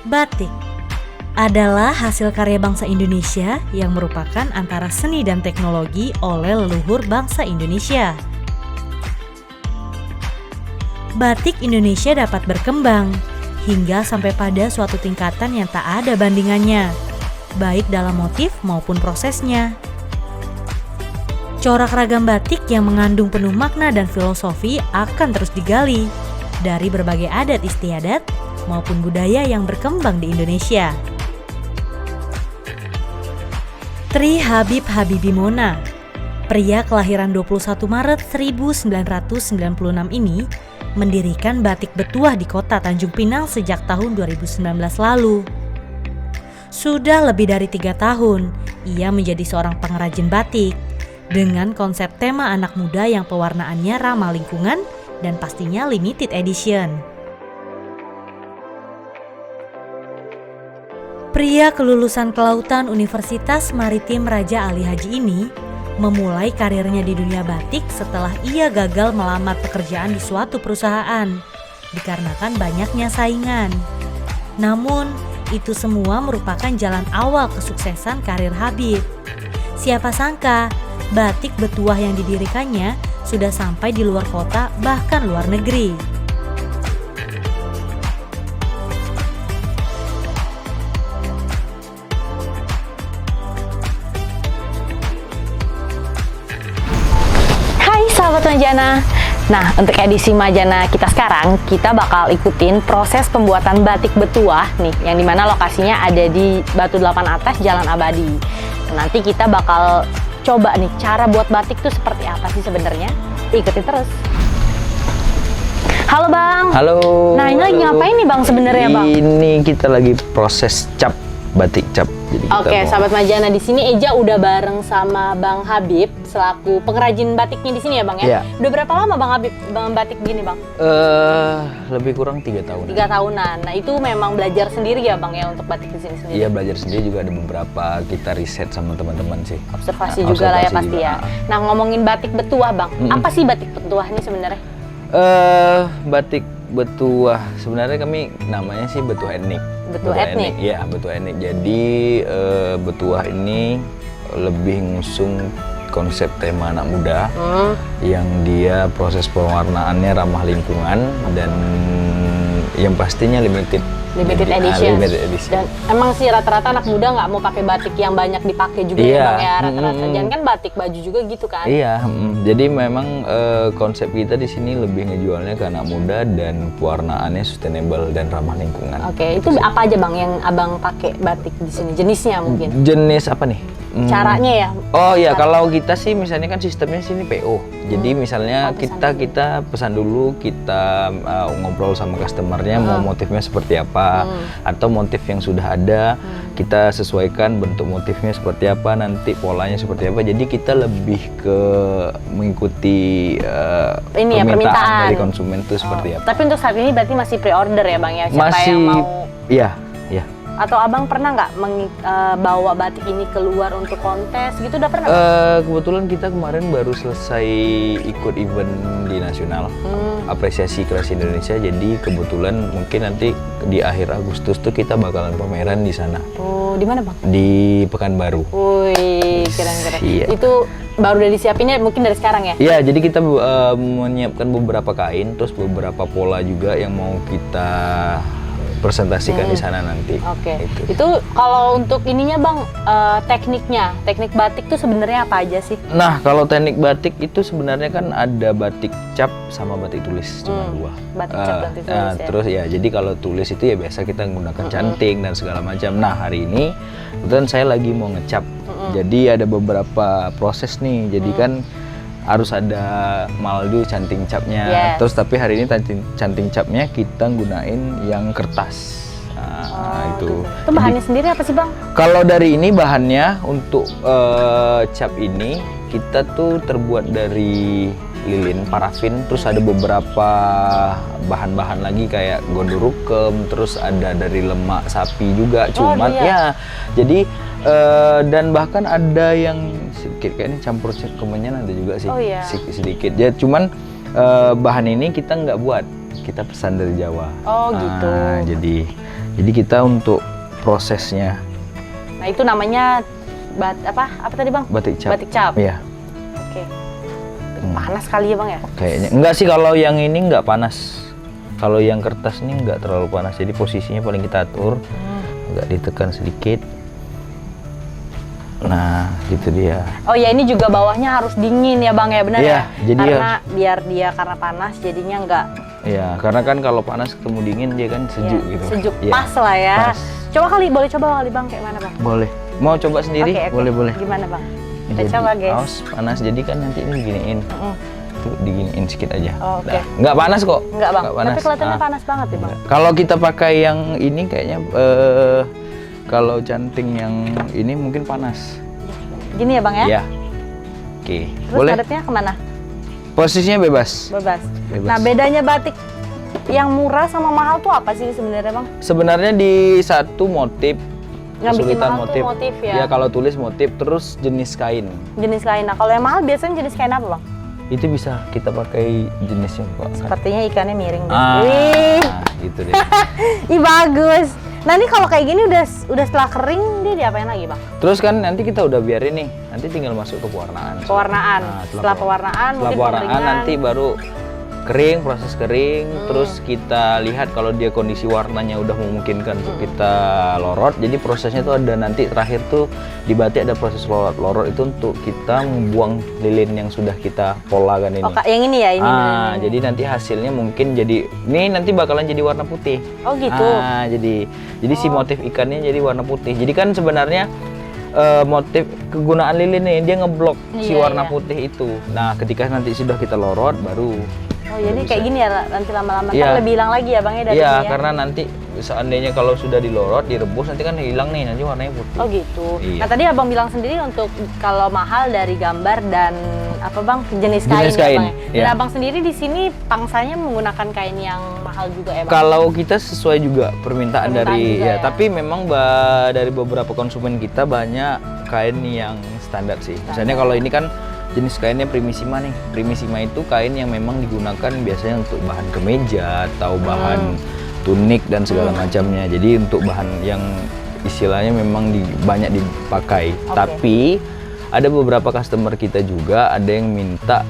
Batik adalah hasil karya bangsa Indonesia yang merupakan antara seni dan teknologi oleh leluhur bangsa Indonesia. Batik Indonesia dapat berkembang hingga sampai pada suatu tingkatan yang tak ada bandingannya, baik dalam motif maupun prosesnya. Corak ragam batik yang mengandung penuh makna dan filosofi akan terus digali dari berbagai adat istiadat maupun budaya yang berkembang di Indonesia. Tri Habib Habibie Mona, pria kelahiran 21 Maret 1996 ini, mendirikan batik Betuah di kota Tanjung Pinang sejak tahun 2019 lalu. Sudah lebih dari 3 tahun, ia menjadi seorang pengrajin batik dengan konsep tema anak muda yang pewarnaannya ramah lingkungan dan pastinya limited edition. Pria kelulusan Kelautan Universitas Maritim Raja Ali Haji ini memulai karirnya di dunia batik setelah ia gagal melamar pekerjaan di suatu perusahaan dikarenakan banyaknya saingan. Namun, itu semua merupakan jalan awal kesuksesan karir Habib. Siapa sangka, batik Betuah yang didirikannya sudah sampai di luar kota bahkan luar negeri. Sahabat Majana, nah untuk edisi Majana kita sekarang, kita bakal ikutin proses pembuatan batik Betuah nih, yang dimana lokasinya ada di Batu 8 Atas, Jalan Abadi. Nanti kita bakal coba nih cara buat batik tuh seperti apa sih sebenarnya. Ikutin terus. Halo Bang. Halo. Nah ini lagi ngapain nih Bang sebenarnya Bang? Ini kita lagi proses cap, batik cap. Oke, sahabat Majana, di sini Eja udah bareng sama Bang Habib selaku pengrajin batiknya di sini ya Bang ya. Iya. Udah berapa lama Bang Habib batik begini Bang? Lebih kurang 3 tahun. 3 tahunan. Nah itu memang belajar sendiri ya Bang ya untuk batik di sini sendiri? Iya, belajar sendiri, juga ada beberapa kita riset sama teman-teman sih. Observasi juga lah ya pasti juga. Ya. Nah ngomongin batik Betuah Bang, apa sih batik Betuah ini sebenarnya? Batik Betuah sebenarnya kami namanya sih Betuah etnik. Betuah etnik? Iya, Betuah etnik. Jadi Betuah ini lebih ngusung konsep tema anak muda yang dia proses pewarnaannya ramah lingkungan dan yang pastinya limited edition. Dan emang sih rata-rata anak muda nggak mau pakai batik yang banyak dipakai juga ya Bang ya rata-rata. Jangan kan batik baju juga gitu kan? Iya, jadi memang konsep kita di sini lebih ngejualnya ke anak muda dan pewarnaannya sustainable dan ramah lingkungan. Oke, itu apa aja Bang yang Abang pakai batik di sini? Jenisnya mungkin? Jenis apa nih? Caranya ya? Oh iya, kalau kita sih misalnya kan sistemnya sini PO. Jadi misalnya kita pesan dulu, kita ngobrol sama customernya mau motifnya seperti apa, atau motif yang sudah ada kita sesuaikan bentuk motifnya seperti apa, nanti polanya seperti apa. Jadi kita lebih ke mengikuti permintaan dari konsumen itu seperti apa. Tapi untuk saat ini berarti masih pre-order ya Bang ya? Siapa masih, yang mau? Iya. Atau Abang pernah nggak bawa batik ini keluar untuk kontes gitu, udah pernah? Kebetulan kita kemarin baru selesai ikut event di nasional apresiasi kreasi Indonesia, jadi kebetulan mungkin nanti di akhir Agustus tuh kita bakalan pameran di sana. Oh, di mana Bang? Di Pekanbaru. Wih, keren-keren. Iya. Itu baru udah disiapinnya mungkin dari sekarang ya? Iya, jadi kita menyiapkan beberapa kain, terus beberapa pola juga yang mau kita presentasikan di sana nanti. Oke. Itu kalau untuk ininya Bang, teknik batik tuh sebenarnya apa aja sih? Nah, kalau teknik batik itu sebenarnya kan ada batik cap sama batik tulis, cuma dua. Batik cap, batik tulis ya. Terus ya, jadi kalau tulis itu ya biasa kita menggunakan canting dan segala macam. Nah, hari ini kebetulan saya lagi mau ngecap. Jadi ada beberapa proses nih. Jadi kan harus ada maldu canting capnya. Terus tapi hari ini canting capnya kita gunain yang kertas. Itu bahannya sendiri apa sih Bang? Kalau dari ini bahannya untuk cap ini kita tuh terbuat dari lilin, parafin, terus ada beberapa bahan-bahan lagi kayak gondorukem, terus ada dari lemak sapi juga. Cuman ya jadi dan bahkan ada yang sedikit kayaknya campur kemenyan ada juga sih, sedikit. Ya cuman bahan ini kita nggak buat. kita pesan dari Jawa. Oh gitu. Jadi kita untuk prosesnya. Nah itu namanya apa tadi Bang? Batik cap. Batik cap. Iya. Oke. Panas kali ya Bang ya? Kayaknya enggak sih, kalau yang ini enggak panas. Kalau yang kertas ini enggak terlalu panas. Jadi posisinya paling kita atur, agak ditekan sedikit. Nah, gitu dia. Oh ya, ini juga bawahnya harus dingin ya Bang ya, benar Iya, ya? jadi karena biar dia karena panas jadinya enggak. Iya, karena kan kalau panas ketemu dingin dia kan sejuk gitu. Sejuk, Iya, pas lah ya. pas. Boleh coba kali Bang, kayak mana Bang? Boleh. Mau coba sendiri? Oke. Boleh. Gimana Bang? Kita Jadi, coba guys. Awas panas, jadi kan nanti ini diginiin. Tuh diginiin sedikit aja. Oh, oke. Nah, nggak panas kok. Enggak Bang, panas. tapi kelihatannya panas banget ya Bang. Kalau kita pakai yang ini kayaknya kalau canting yang ini mungkin panas. Gini ya Bang ya? Iya. Oke. Terus Boleh. ngadepnya kemana? Posisinya bebas. Bebas. Bebas. Nah bedanya batik yang murah sama mahal tuh apa sih sebenarnya Bang? Sebenarnya di satu motif. Yang bikin kesulitan mahal tuh motif ya? Ya kalau tulis motif, terus jenis kain. Jenis kain. Nah kalau yang mahal biasanya jenis kain apa Bang? Itu bisa kita pakai jenisnya kok. Sepertinya ikannya miring. Ah, Wih, gitu deh. ih bagus. Nah ini kalau kayak gini udah setelah kering dia diapain lagi Bang? Terus kan nanti kita udah biarin nih, nanti tinggal masuk ke pewarnaan. Pewarnaan. Nah, setelah pewarnaan setelah mungkin pewarnaan pengeringan. nanti baru kering, proses kering, terus kita lihat kalau dia kondisi warnanya udah memungkinkan untuk kita lorot. Jadi prosesnya tuh ada nanti terakhir tuh di batik ada proses lorot. Lorot itu untuk kita membuang lilin yang sudah kita polakan ini. Oh Kak, yang ini ya ini. Jadi nanti hasilnya mungkin jadi ini nanti bakalan jadi warna putih. Oh gitu. Jadi si motif ikannya jadi warna putih. Jadi kan sebenarnya motif kegunaan lilin nih dia ngeblok si Iya, warna iya. putih itu. Nah, ketika nanti sudah kita lorot baru. Oh jadi kayak gini ya nanti lama-lama Iya. ntar lebih hilang lagi ya Bang ya dari Iya, ini ya? karena nanti seandainya kalau sudah dilorot, direbus nanti kan hilang nih, nanti warnanya putih. Oh gitu. Iya. Nah tadi Abang bilang sendiri untuk kalau mahal dari gambar dan apa Bang jenis kain, Jenis ya, kain, Bang ya? Dan iya. Abang sendiri di sini pangsanya menggunakan kain yang mahal juga ya Bang? Kalau kita sesuai juga permintaan dari juga ya. tapi memang dari beberapa konsumen kita banyak kain yang standar sih. Misalnya kalau ini kan jenis kainnya primisima nih. Primisima itu kain yang memang digunakan biasanya untuk bahan kemeja atau bahan tunik dan segala macamnya. Jadi untuk bahan yang istilahnya memang banyak dipakai. Oke. Tapi ada beberapa customer kita juga ada yang minta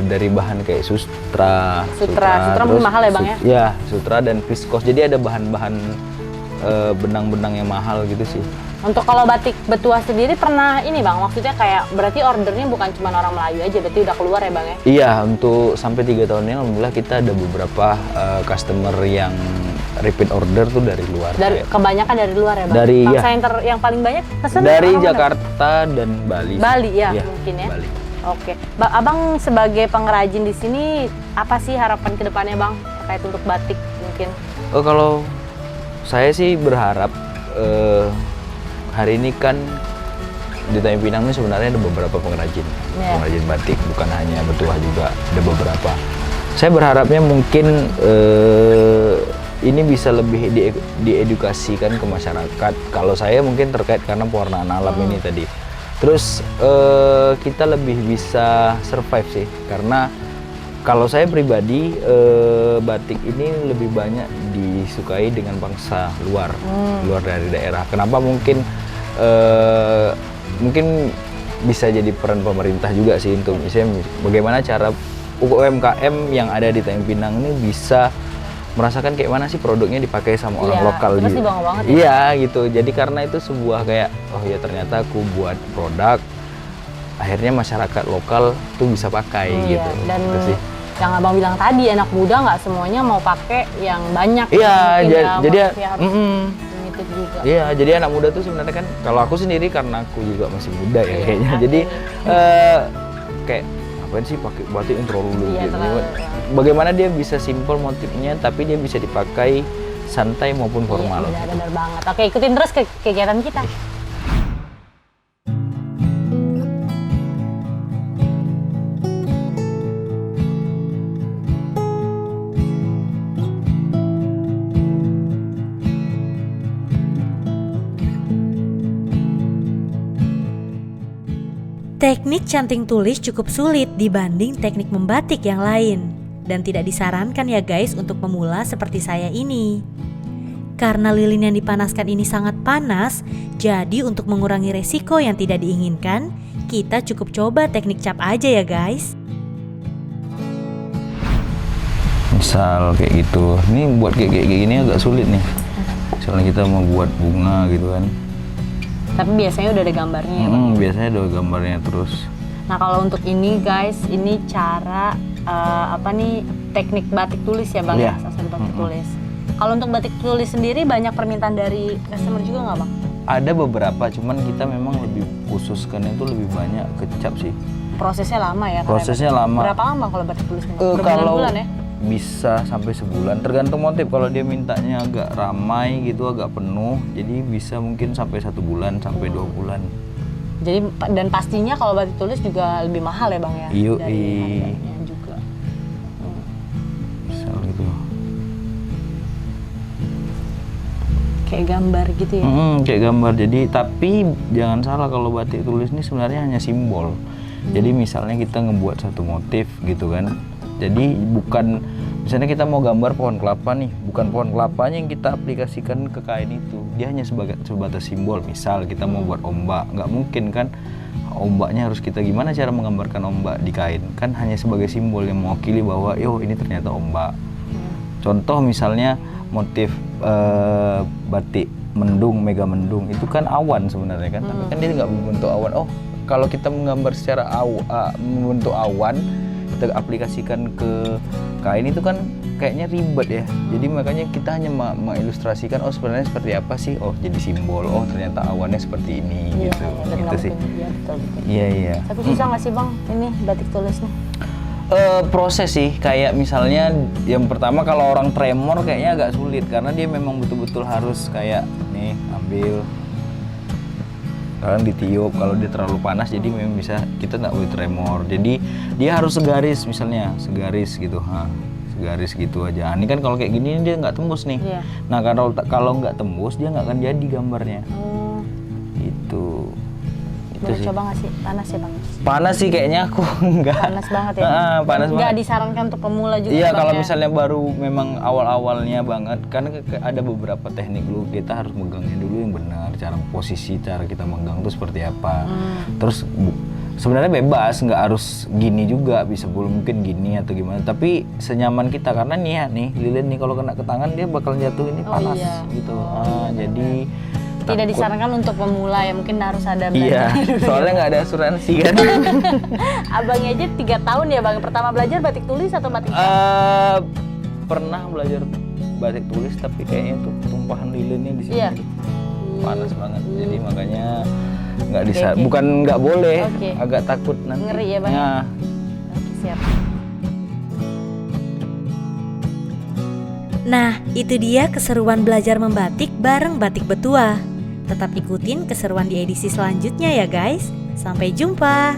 dari bahan kayak sutra mungkin mahal ya Bang ya? Ya, sutra dan viskos. Jadi ada bahan-bahan benang-benang yang mahal gitu sih. Untuk kalau batik betua sendiri pernah ini Bang, maksudnya kayak berarti ordernya bukan cuma orang Melayu aja, berarti udah keluar ya Bang ya? Iya, untuk sampai 3 tahun ini alhamdulillah kita ada beberapa customer yang repeat order tuh dari luar. Kebanyakan dari luar ya Bang? Dari, Bangsa ya. yang paling banyak pesan Dari orang mana? Jakarta dan Bali. Bali ya, Iya, mungkin ya. Bali. Oke, Abang sebagai pengrajin di sini apa sih harapan kedepannya Bang terkait untuk batik mungkin? Oh, kalau saya sih berharap hari ini kan di Tanjung Pinang ini sebenarnya ada beberapa pengrajin, pengrajin batik, bukan hanya betuah juga, ada beberapa. Saya berharapnya mungkin ini bisa lebih diedukasikan ke masyarakat. Kalau saya mungkin terkait karena pewarnaan alam ini tadi. Terus kita lebih bisa survive sih, karena kalau saya pribadi batik ini lebih banyak disukai dengan bangsa luar dari daerah. Kenapa? Mungkin bisa jadi peran pemerintah juga sih untuk misalnya bagaimana cara UMKM yang ada di Tanjung Pinang ini bisa merasakan kayak mana sih produknya dipakai sama orang lokal itu pasti gitu. bangga banget ya. Iya gitu. Jadi karena itu sebuah kayak oh ya ternyata aku buat produk akhirnya masyarakat lokal tuh bisa pakai gitu. Dan gitu sih. yang Abang bilang tadi anak muda nggak semuanya mau pakai yang banyak. Iya, jadi limited juga. Iya, jadi anak muda tuh sebenarnya kan kalau aku sendiri karena aku juga masih muda ya kayaknya. Jadi kayak ngapain sih pakai batik yang terlalu gitu. Bagaimana dia bisa simple motifnya tapi dia bisa dipakai santai maupun formal. Iya, benar banget. Oke, ikutin terus kegiatan kita. Teknik canting tulis cukup sulit dibanding teknik membatik yang lain. dan tidak disarankan ya guys untuk pemula seperti saya ini. Karena lilin yang dipanaskan ini sangat panas, jadi untuk mengurangi resiko yang tidak diinginkan, kita cukup coba teknik cap aja ya guys. Misal kayak gitu, ini buat kayak gini agak sulit nih. Soalnya kita mau buat bunga gitu kan. Tapi biasanya udah ada gambarnya ya, Bang? Biasanya ada gambarnya terus. Nah kalau untuk ini guys, ini cara teknik batik tulis ya Bang, Iya. Sasar batik tulis. Kalau untuk batik tulis sendiri banyak permintaan dari customer juga nggak Bang? Ada beberapa, cuman kita memang lebih khususkan itu lebih banyak ke cap sih. Prosesnya lama ya? Prosesnya lama. Berapa lama kalau batik tulis? Kalau Berbulan-bulan ya? bisa sampai sebulan, tergantung motif. Kalau dia mintanya agak ramai gitu, agak penuh, jadi bisa mungkin sampai 1 bulan sampai 2 bulan. Jadi dan pastinya kalau batik tulis juga lebih mahal ya Bang ya? Iya. Dari harganya juga. Misal gitu. Kayak gambar gitu ya? Kayak gambar. Jadi tapi jangan salah, kalau batik tulis ini sebenarnya hanya simbol. Jadi misalnya kita ngebuat satu motif gitu kan. Jadi bukan, misalnya kita mau gambar pohon kelapa nih, bukan pohon kelapanya yang kita aplikasikan ke kain itu. Dia hanya sebatas simbol. Misal kita mau buat ombak, nggak mungkin kan ombaknya harus kita gimana cara menggambarkan ombak di kain. Kan hanya sebagai simbol yang mewakili bahwa ini ternyata ombak. Contoh misalnya motif batik mendung, mega mendung, itu kan awan sebenarnya kan, tapi kan dia nggak membentuk awan. Oh, kalau kita menggambar secara membentuk awan, kita aplikasikan ke kain itu kan kayaknya ribet ya. Jadi makanya kita hanya mengilustrasikan, oh sebenarnya seperti apa sih, oh jadi simbol, oh ternyata awannya seperti ini gitu. Itu sih. Iya. Tapi susah nggak sih Bang ini batik tulis nih? Proses sih, kayak misalnya yang pertama kalau orang tremor kayaknya agak sulit, karena dia memang betul-betul harus kayak nih ambil, kadang ditiup. Kalau dia terlalu panas jadi memang bisa, kita nggak boleh tremor, jadi dia harus segaris, misalnya segaris gitu, segaris gitu aja. Ini kan kalau kayak gini dia nggak tembus nih. Nah kalau nggak tembus dia nggak akan jadi gambarnya. Itu Boleh sih. coba nggak sih? Panas ya Bang? Panas sih kayaknya, aku enggak. Panas banget ya? Panas Nggak banget. disarankan untuk pemula juga Iya, Bang, kalau ya? misalnya baru memang awal-awalnya banget, kan ada beberapa teknik dulu, kita harus megangnya dulu yang benar, cara posisi, cara kita megang itu seperti apa. Terus sebenarnya bebas, nggak harus gini juga, bisa mungkin gini atau gimana, tapi senyaman kita, karena nih lilin nih kalau kena ke tangan dia bakal jatuh, ini panas gitu. Jadi tidak disarankan untuk pemula ya, mungkin harus ada iya, soalnya nggak ada asuransi kan. Abangnya aja 3 tahun ya Bang, pertama belajar batik tulis atau batik cap? Pernah belajar batik tulis, tapi kayaknya tuh tumpahan lilinnya di sini. Iya. Panas banget, jadi makanya nggak Oke. bukan nggak boleh, Oke. agak takut nanti. Ngeri ya, Bang? Nah, Oke, siap. Nah, itu dia keseruan belajar membatik bareng Batik Betua. Tetap ikutin keseruan di edisi selanjutnya ya guys. Sampai jumpa.